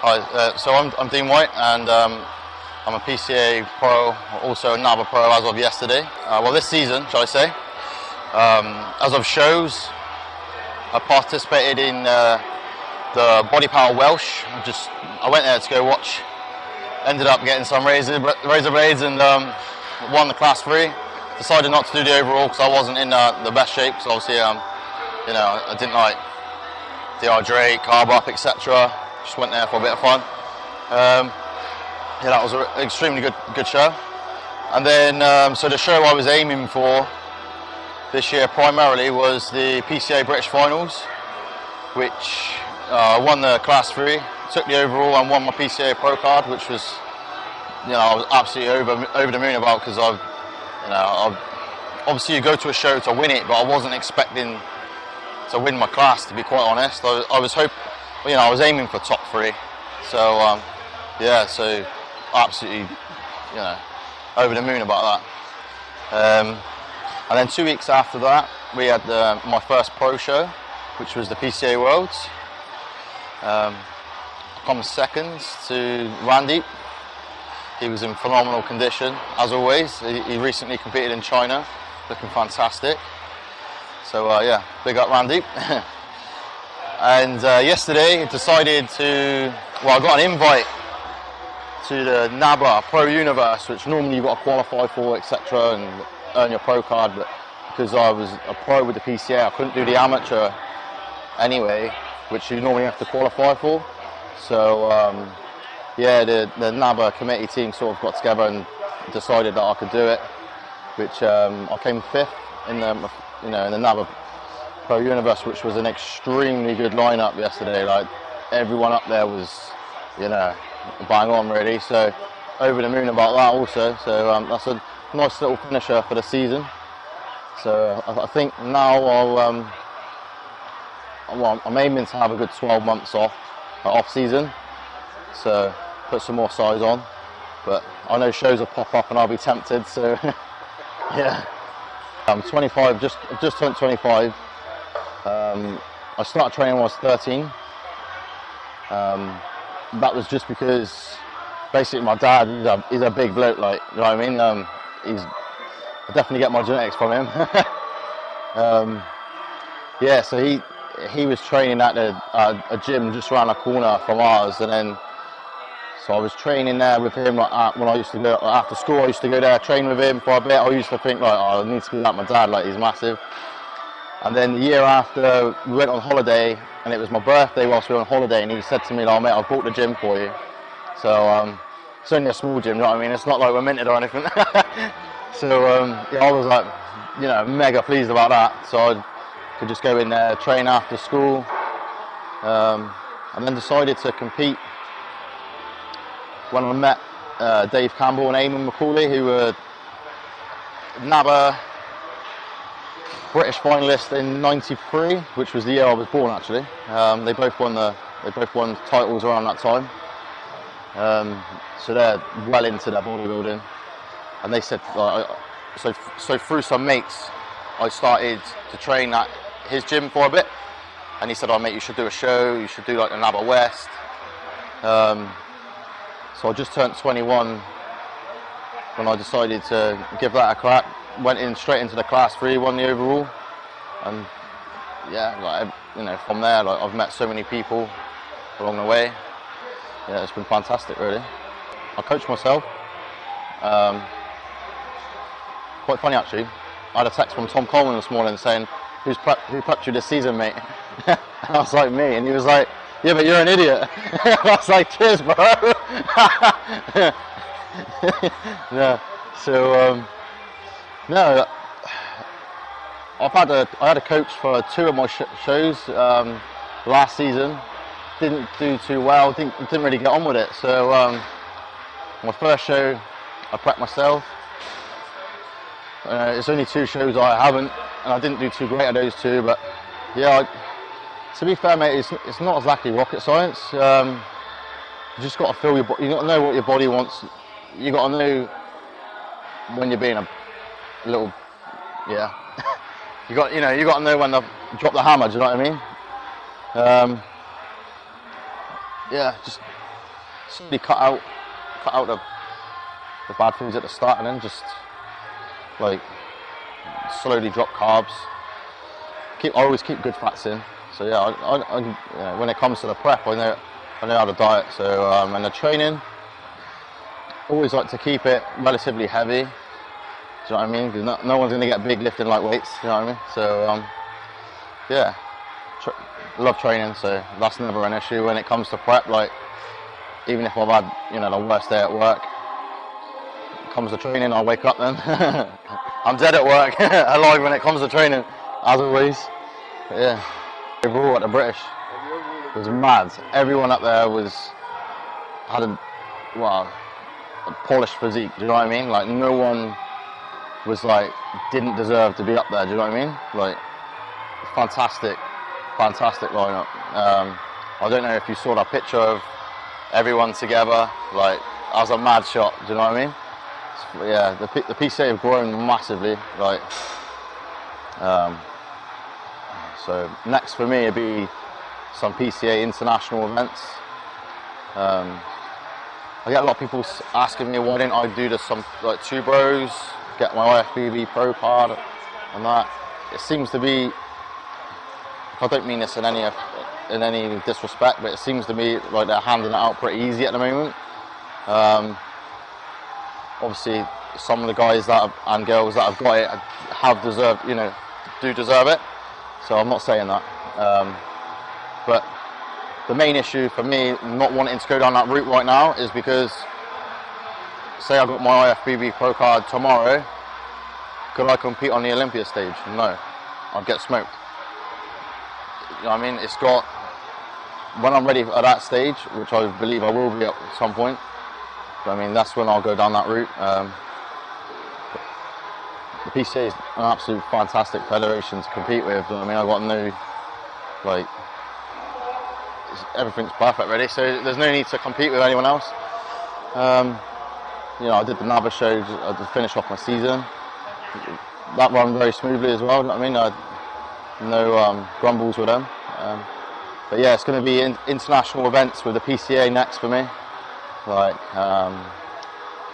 Hi, so I'm Dean White, and I'm a PCA pro, also a NABA pro as of yesterday. Well, this season, shall I say. As of shows, I participated in the Body Power Welsh. I went there to go watch. Ended up getting some razor blades and won the class 3. Decided not to do the overall because I wasn't in the best shape. So obviously, I didn't like dehydrate, carb up, etc. Just went there for a bit of fun. That was an extremely good show. And then, so the show I was aiming for this year primarily was the PCA British Finals, which I won the class 3, took the overall and won my PCA Pro card, which was, I was absolutely over the moon about, because obviously you go to a show to win it, but I wasn't expecting to win my class, to be quite honest. I was I was aiming for top 3. So so absolutely, over the moon about that. And then 2 weeks after that, we had my first pro show, which was the PCA Worlds. I come second to Randeep. He was in phenomenal condition, as always. He recently competed in China, looking fantastic. So big up Randeep. And yesterday, I decided I got an invite to the NABA Pro Universe, which normally you've got to qualify for, etc., and earn your pro card. But because I was a pro with the PCA, I couldn't do the amateur anyway, which you normally have to qualify for. So the NABA committee team sort of got together and decided that I could do it, which I came 5th in the NABA Pro Universe, which was an extremely good lineup yesterday. Like, everyone up there was, bang on really. So over the moon about that also. So that's a nice little finisher for the season. So I think now I'm aiming to have a good 12 months off season. So put some more size on. But I know shows will pop up and I'll be tempted. So yeah. I'm 25, just turned 25. I started training when I was 13. That was just because basically my dad, he's a big bloke, like, you know what I mean? I definitely get my genetics from him. So he was training at a gym just around the corner from ours, and then so I was training there with him. Like, when I used to go after school, I used to go there, train with him for a bit. I used to think, like, I need to be like my dad, like, he's massive. And then the year after, we went on holiday, and it was my birthday whilst we were on holiday, and he said to me, "Oh mate, I bought the gym for you." So it's only a small gym, you know what I mean? It's not like we're minted or anything. So I was like, mega pleased about that. So I could just go in there, train after school, and then decided to compete when I met Dave Campbell and Eamon Macaulay, who were NABA British finalist in '93, which was the year I was born actually. They both won titles around that time. So they're well into their bodybuilding, and they said, so through some mates, I started to train at his gym for a bit, and he said, "Oh mate, you should do a show. You should do like the NABA West." So I just turned 21 when I decided to give that a crack. Went in straight into the class 3, won the overall, and from there, like, I've met so many people along the way. Yeah, it's been fantastic, really. I coach myself. Quite funny actually. I had a text from Tom Coleman this morning saying, who prepped you this season, mate?" And I was like, "Me," and he was like, "Yeah, but you're an idiot." I was like, "Cheers, bro." No, so no, I had a coach for 2 of my shows last season. Didn't do too well. Didn't really get on with it. So my first show, I prepped myself. It's only 2 shows I haven't, and I didn't do too great at those 2. But yeah, to be fair, mate, it's not exactly rocket science. You just got to feel your body. You got to know what your body wants. You got to know when you're being a little, you got to know when to drop the hammer. Do you know what I mean? Just slowly cut out the bad foods at the start, and then just like slowly drop carbs. I always keep good fats in. So yeah, when it comes to the prep, I know how to diet. So and the training, always like to keep it relatively heavy. Do you know what I mean? Because no one's going to get big lifting like weights. You know what I mean? So yeah, love training. So that's never an issue when it comes to prep. Like even if I've had the worst day at work, comes to training, I'll wake up then. I'm dead at work, alive when it comes to training, as always. But yeah, overall at the British was mad. Everyone up there had a polished physique. Do you know what I mean? Like no one was like didn't deserve to be up there. Do you know what I mean? Like fantastic lineup. I don't know if you saw that picture of everyone together. Like that was a mad shot. Do you know what I mean? Yeah, the PCA have grown massively. Like, so next for me would be some PCA international events. I get a lot of people asking me why didn't I do some like 2 bros, get my IFBB Pro card, and that. It seems to be. I don't mean this in any disrespect, but it seems to me like they're handing it out pretty easy at the moment. Obviously, some of the guys and girls that have got it have do deserve it. So I'm not saying that. But the main issue for me not wanting to go down that route right now is because, say I got my IFBB Pro card tomorrow, could I compete on the Olympia stage? No, I'd get smoked. You know what I mean? It's got, when I'm ready at that stage, which I believe I will be at some point, I mean, that's when I'll go down that route. The PCA is an absolute fantastic federation to compete with. I mean, I've got everything's perfect really, so there's no need to compete with anyone else. I did the NABA show to finish off my season. That ran very smoothly as well. You know what I mean? I had no grumbles with them. But yeah, it's going to be international events with the PCA next for me. Like, can't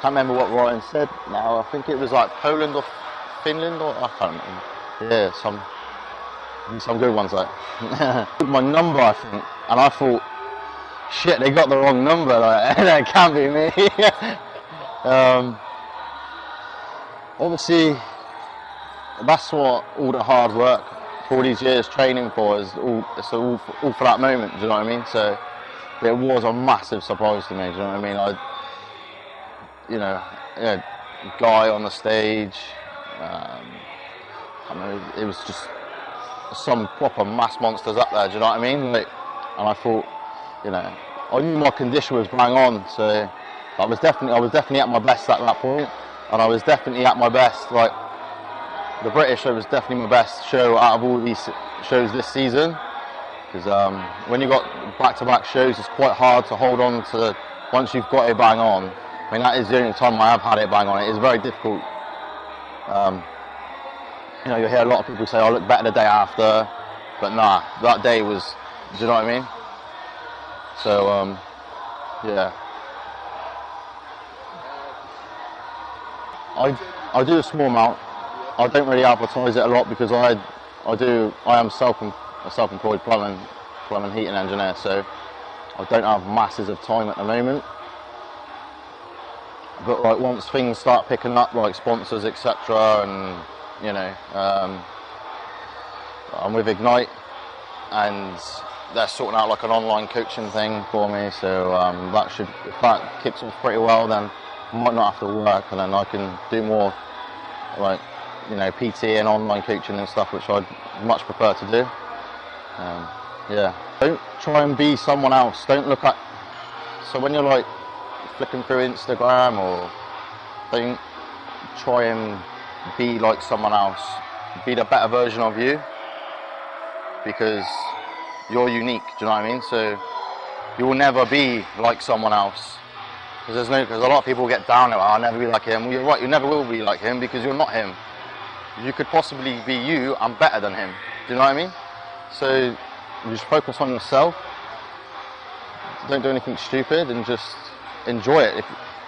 remember what Ryan said now. I think it was like Poland or Finland, or I can't remember. Yeah, some good ones like. My number, I think, and I thought, shit, they got the wrong number. Like, that can't be me. Obviously, that's what all the hard work for all these years training for is. All for that moment. Do you know what I mean? So. It was a massive surprise to me, do you know what I mean? Guy on the stage, it was just some proper mass monsters up there, do you know what I mean? Like, and I thought, I knew my condition was bang on, so I was definitely at my best at that point, and I was definitely at my best. Like, the British show was definitely my best show out of all these shows this season. Because when you've got back-to-back shows, it's quite hard to hold on to once you've got it bang on. I mean, that is the only time I have had it bang on. It is very difficult. You hear a lot of people say, "I look better the day after," but nah, that day was. Do you know what I mean? So yeah, I do a small amount. I don't really advertise it a lot because I am a self-employed plumbing heating engineer, so I don't have masses of time at the moment. But like once things start picking up, like sponsors, etc., and I'm with Ignite, and they're sorting out like an online coaching thing for me. So if that kicks off pretty well, then I might not have to work, and then I can do more like PT and online coaching and stuff, which I'd much prefer to do. Yeah, don't try and be someone else. Don't look at. So when you're like flicking through Instagram, or don't try and be like someone else. Be the better version of you, because you're unique. Do you know what I mean? So you will never be like someone else. Because a lot of people get down. I'll never be like him. Well, you're right. You never will be like him because you're not him. You could possibly be you and better than him. Do you know what I mean? So you just focus on yourself. don't do anything stupid, and just enjoy it. If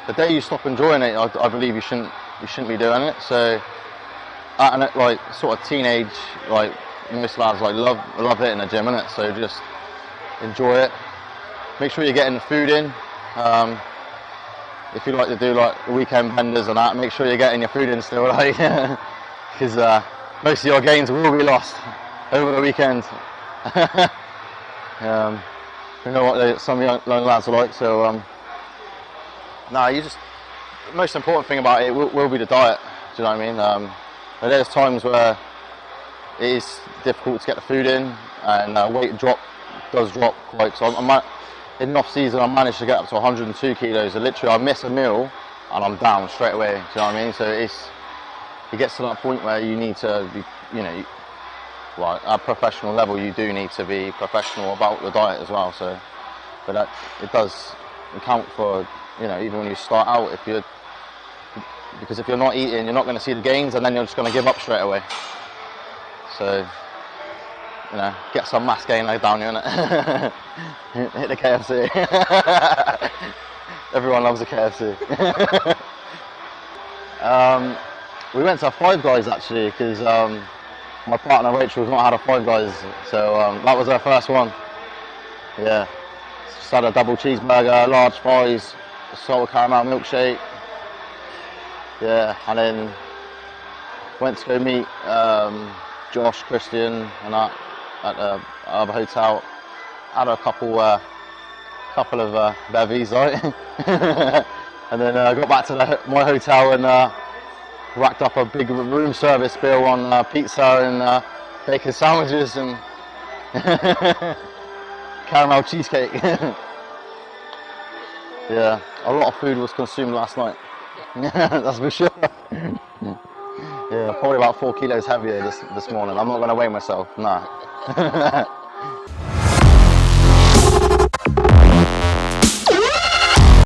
the day you stop enjoying it, I believe you shouldn't be doing it. So, at an, like sort of teenage, like most lads like love hitting the gym, innit? So just enjoy it. Make sure you're getting the food in. If you like to do like weekend benders and that, make sure you're getting your food in still, like, because most of your gains will be lost over the weekend. You know what some young lads are like. So no, the most important thing about it will be the diet. Do you know what I mean? But there's times where it is difficult to get the food in, and weight does drop quite. So in the off season, I managed to get up to 102 kilos. And literally, I miss a meal and I'm down straight away. Do you know what I mean? So it gets to that point where you need to be, well, at a professional level, you do need to be professional about your diet as well. So, but it does account for, even when you start out, because if you're not eating, you're not going to see the gains, and then you're just going to give up straight away. So, get some mass gain down here, innit? Hit the KFC. Everyone loves a KFC. We went to Five Guys actually, because my partner Rachel's not had a Five Guys, so that was her first one. Yeah, just had a double cheeseburger, large fries, a salted caramel milkshake. Yeah, and then went to go meet Josh, Christian, and that at other hotel. Had a couple of bevies, right? And then I got back to my hotel and racked up a big room service bill on pizza and bacon sandwiches and caramel cheesecake. Yeah, a lot of food was consumed last night. That's for sure. Yeah, probably about 4 kilos heavier this morning. I'm not going to weigh myself, nah.